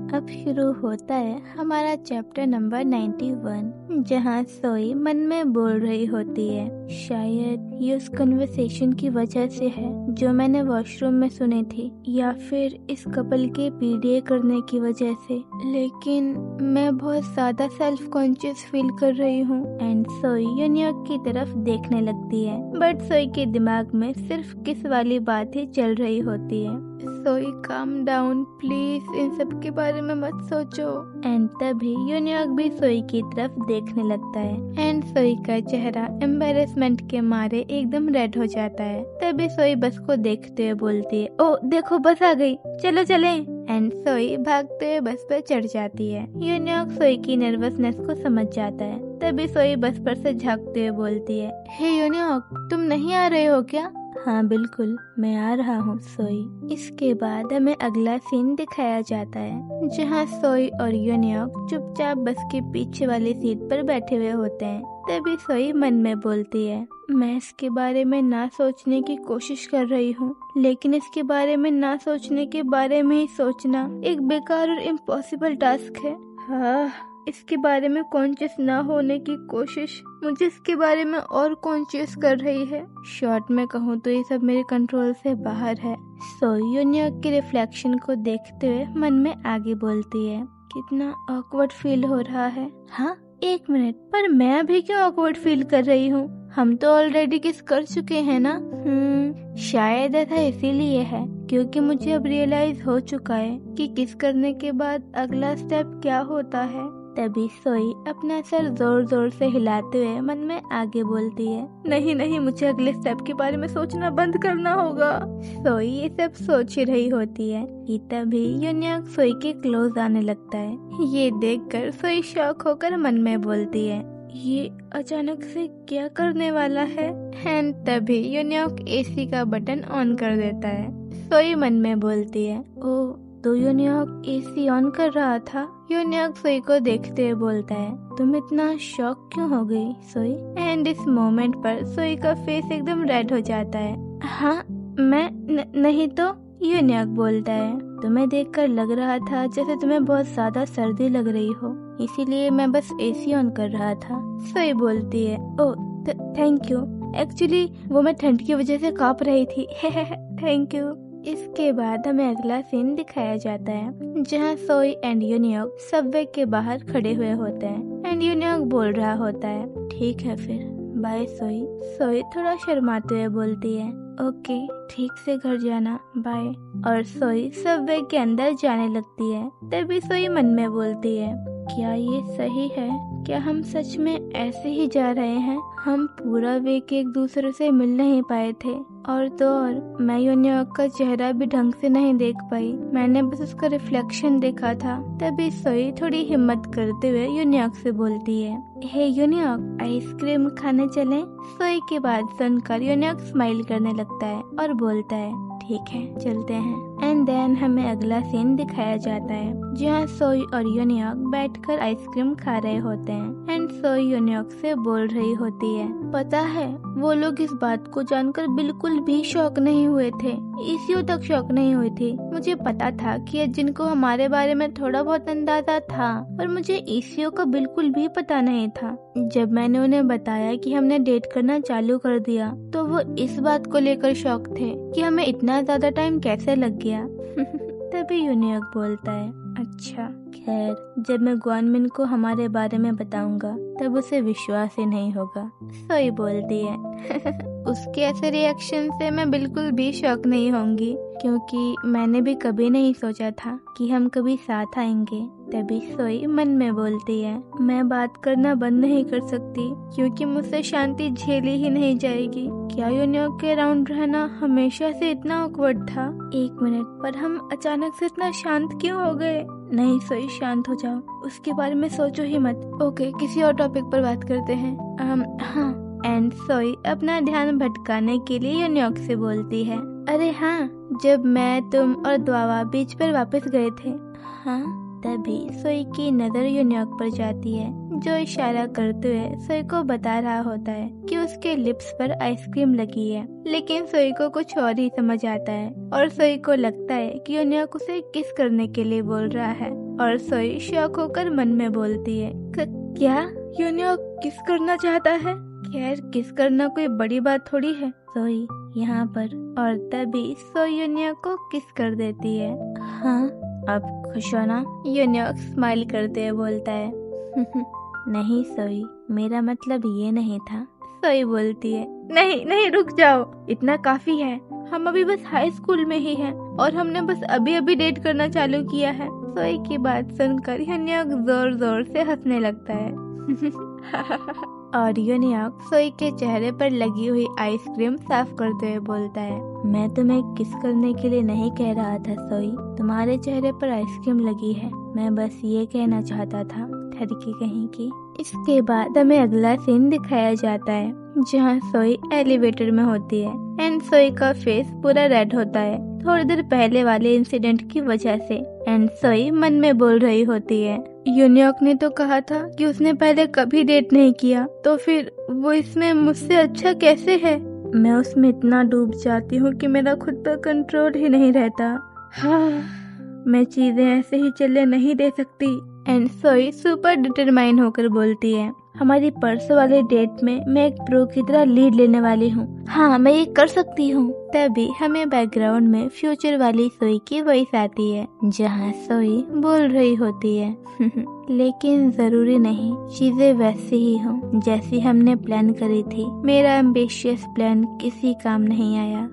अब शुरू होता है हमारा चैप्टर नंबर 91, जहाँ सोई मन में बोल रही होती है। शायद ये उस कन्वर्सेशन की वजह से है जो मैंने वॉशरूम में सुनी थी, या फिर इस कपल के पीडीए करने की वजह से, लेकिन मैं बहुत ज्यादा सेल्फ कॉन्शियस फील कर रही हूँ। एंड सोई यूनियक की तरफ देखने लगती है, बट सोई के दिमाग में सिर्फ किस वाली बात ही चल रही होती है। सोई काम डाउन प्लीज, इन सब के बारे में मत सोचो। एंड तभी यूनियक भी सोई की तरफ देखने लगता है एंड सोई का चेहरा एम्बेरसमेंट के मारे एकदम रेड हो जाता है। तभी सोई बस को देखते हुए बोलती है, ओ देखो बस आ गई, चलो चले। एंड सोई भागते हुए बस पर चढ़ जाती है। यूनियक सोई की नर्वसनेस को समझ जाता है। तभी सोई बस पर से झांकते हुए बोलती है, हे यूनियक, तुम नहीं आ रहे हो क्या? हाँ बिल्कुल, मैं आ रहा हूँ सोई। इसके बाद हमें अगला सीन दिखाया जाता है, जहाँ सोई और यूनियक चुपचाप बस के पीछे वाली सीट पर बैठे हुए होते हैं। तभी सोई मन में बोलती है, मैं इसके बारे में ना सोचने की कोशिश कर रही हूँ, लेकिन इसके बारे में ना सोचने के बारे में ही सोचना एक बेकार और इम्पॉसिबल टास्क है। हाँ, इसके बारे में कॉन्शियस ना होने की कोशिश मुझे इसके बारे में और कॉन्शियस कर रही है। शॉर्ट में कहूँ तो ये सब मेरे कंट्रोल से बाहर है। सोई यूनियक के रिफ्लेक्शन को देखते हुए मन में आगे बोलती है, कितना ऑकवर्ड फील हो रहा है। हाँ एक मिनट, पर मैं अभी क्यों ऑकवर्ड फील कर रही हूँ? हम तो ऑलरेडी किस कर चुके हैं ना। शायद ऐसा इसीलिए है क्योंकि मुझे अब रियलाइज हो चुका है कि किस करने के बाद अगला स्टेप क्या होता है। तभी सोई अपना सर जोर जोर से हिलाते हुए मन में आगे बोलती है, नहीं नहीं, मुझे अगले स्टेप के बारे में सोचना बंद करना होगा। सोई ये सब सोच ही रही होती है कि तभी यूनियक सोई के क्लोज आने लगता है। ये देखकर सोई शॉक होकर मन में बोलती है, ये अचानक से क्या करने वाला है? एंड तभी यूनियक एसी का बटन ऑन कर देता है। सोई मन में बोलती है, ओ तो यूनियक एसी ऑन कर रहा था। यूनियक सोई को देखते हुए बोलता है, तुम इतना शॉक क्यों हो गई सोई? एंड इस मोमेंट पर सोई का फेस एकदम रेड हो जाता है। हाँ मैं नहीं तो, यूनियक बोलता है, तुम्हें देखकर लग रहा था जैसे तुम्हें बहुत ज्यादा सर्दी लग रही हो, इसीलिए मैं बस एसी ऑन कर रहा था। सोई बोलती है, ओ थैंक यू, एक्चुअली वो मैं ठंड की वजह से कांप रही थी। Thank you. इसके बाद हमें अगला सीन दिखाया जाता है, जहाँ सोई एंड यूनियक सबवे के बाहर खड़े हुए होते हैं एंड यूनियक बोल रहा होता है, ठीक है फिर बाय सोई। सोई थोड़ा शर्माते हुए बोलती है, ओके ठीक से घर जाना, बाय। और सोई सबवे के अंदर जाने लगती है। तभी सोई मन में बोलती है, क्या ये सही है? क्या हम सच में ऐसे ही जा रहे हैं? हम पूरा वीक एक दूसरे से मिल नहीं पाए थे, और तो और मैं यूनियक का चेहरा भी ढंग से नहीं देख पाई, मैंने बस उसका रिफ्लेक्शन देखा था। तभी सोई थोड़ी हिम्मत करते हुए यूनियक से बोलती है, हे यूनियक, आइसक्रीम खाने चलें? सोई की बात सुनकर यूनियक स्माइल करने लगता है और बोलता है, ठीक है चलते हैं। एंड देन हमें अगला सीन दिखाया जाता है, जहाँ सोई और यूनियक बैठकर आइसक्रीम खा रहे होते हैं एंड सोई यूनियक से बोल रही होती है, पता है वो लोग इस बात को जानकर बिल्कुल भी शॉक नहीं हुए थे, इसी तक शॉक नहीं हुई थी। मुझे पता था कि जिनको हमारे बारे में थोड़ा बहुत अंदाजा था, पर मुझे ईसीओ का बिल्कुल भी पता नहीं था। जब मैंने उन्हें बताया कि हमने डेट करना चालू कर दिया, तो वो इस बात को लेकर शॉक थे कि हमें इतना ज्यादा टाइम कैसे लग गया। तभी यूनियक बोलता है, अच्छा खैर, जब मैं गवर्नमेंट को हमारे बारे में बताऊंगा तब उसे विश्वास ही नहीं होगा। सोई बोलती है, उसके ऐसे रिएक्शन से मैं बिल्कुल भी शॉक नहीं होंगी, क्योंकि मैंने भी कभी नहीं सोचा था कि हम कभी साथ आएंगे। तभी सोई मन में बोलती है, मैं बात करना बंद नहीं कर सकती क्योंकि मुझसे शांति झेली ही नहीं जाएगी। क्या यूनियक के अराउंड रहना हमेशा से इतना ऑकवर्ड था? एक मिनट, पर हम अचानक से इतना शांत क्यों हो गए? नहीं सोई, शांत हो जाओ, उसके बारे में सोचो ही मत। ओके, किसी और टॉपिक पर बात करते हैं। हाँ। एंड सोई अपना ध्यान भटकाने के लिए यूनियक से बोलती है, अरे हाँ, जब मैं, तुम और द्वावा बीच पर वापस गए थे। हाँ। तभी सोई की नजर यूनियॉक पर जाती है, जो इशारा करते हुए सोई को बता रहा होता है कि उसके लिप्स पर आइसक्रीम लगी है। लेकिन सोई को कुछ और ही समझ आता है और सोई को लगता है कि यूनियॉक उसे किस करने के लिए बोल रहा है और सोई शॉक होकर मन में बोलती है, क्या यूनियॉक किस करना चाहता है? खैर, किस करना कोई बड़ी बात थोड़ी है। सोई यहाँ पर, और तभी सोई यूनियॉक को किस कर देती है। हाँ, अब खुश हो ना? यूनियॉक स्माइल करते हुए बोलता है। नहीं सोई, मेरा मतलब ये नहीं था। सोई बोलती है, नहीं नहीं, रुक जाओ, इतना काफी है। हम अभी बस हाई स्कूल में ही हैं और हमने बस अभी अभी डेट करना चालू किया है। सोई की बात सुनकर यूनियॉक जोर जोर से हंसने लगता है। और यूनियॉक सोई के चेहरे पर लगी हुई आइसक्रीम साफ करते हुए बोलता है, मैं तुम्हें किस करने के लिए नहीं कह रहा था सोई, तुम्हारे चेहरे पर आइसक्रीम लगी है, मैं बस ये कहना चाहता था, ठरकी कहीं की। इसके बाद हमें अगला सीन दिखाया जाता है, जहाँ सोई एलिवेटर में होती है एंड सोई का फेस पूरा रेड होता है थोड़ी देर पहले वाले इंसिडेंट की वजह से। एंड सोई मन में बोल रही होती है, यूनियॉक ने तो कहा था कि उसने पहले कभी डेट नहीं किया, तो फिर वो इसमें मुझसे अच्छा कैसे है? मैं उसमें इतना डूब जाती हूँ कि मेरा खुद पर कंट्रोल ही नहीं रहता। हाँ, मैं चीजें ऐसे ही चलने नहीं दे सकती। एंड सोई सुपर डिटरमाइन होकर बोलती है, हमारी परसों वाले डेट में मैं एक प्रो की तरह लीड लेने वाली हूँ। हाँ, मैं ये कर सकती हूँ। तभी हमें बैकग्राउंड में फ्यूचर वाली सोई की वॉइस आती है, जहाँ सोई बोल रही होती है, लेकिन जरूरी नहीं चीजें वैसी ही हों जैसी हमने प्लान करी थी। मेरा एम्बिशियस प्लान किसी काम नहीं आया।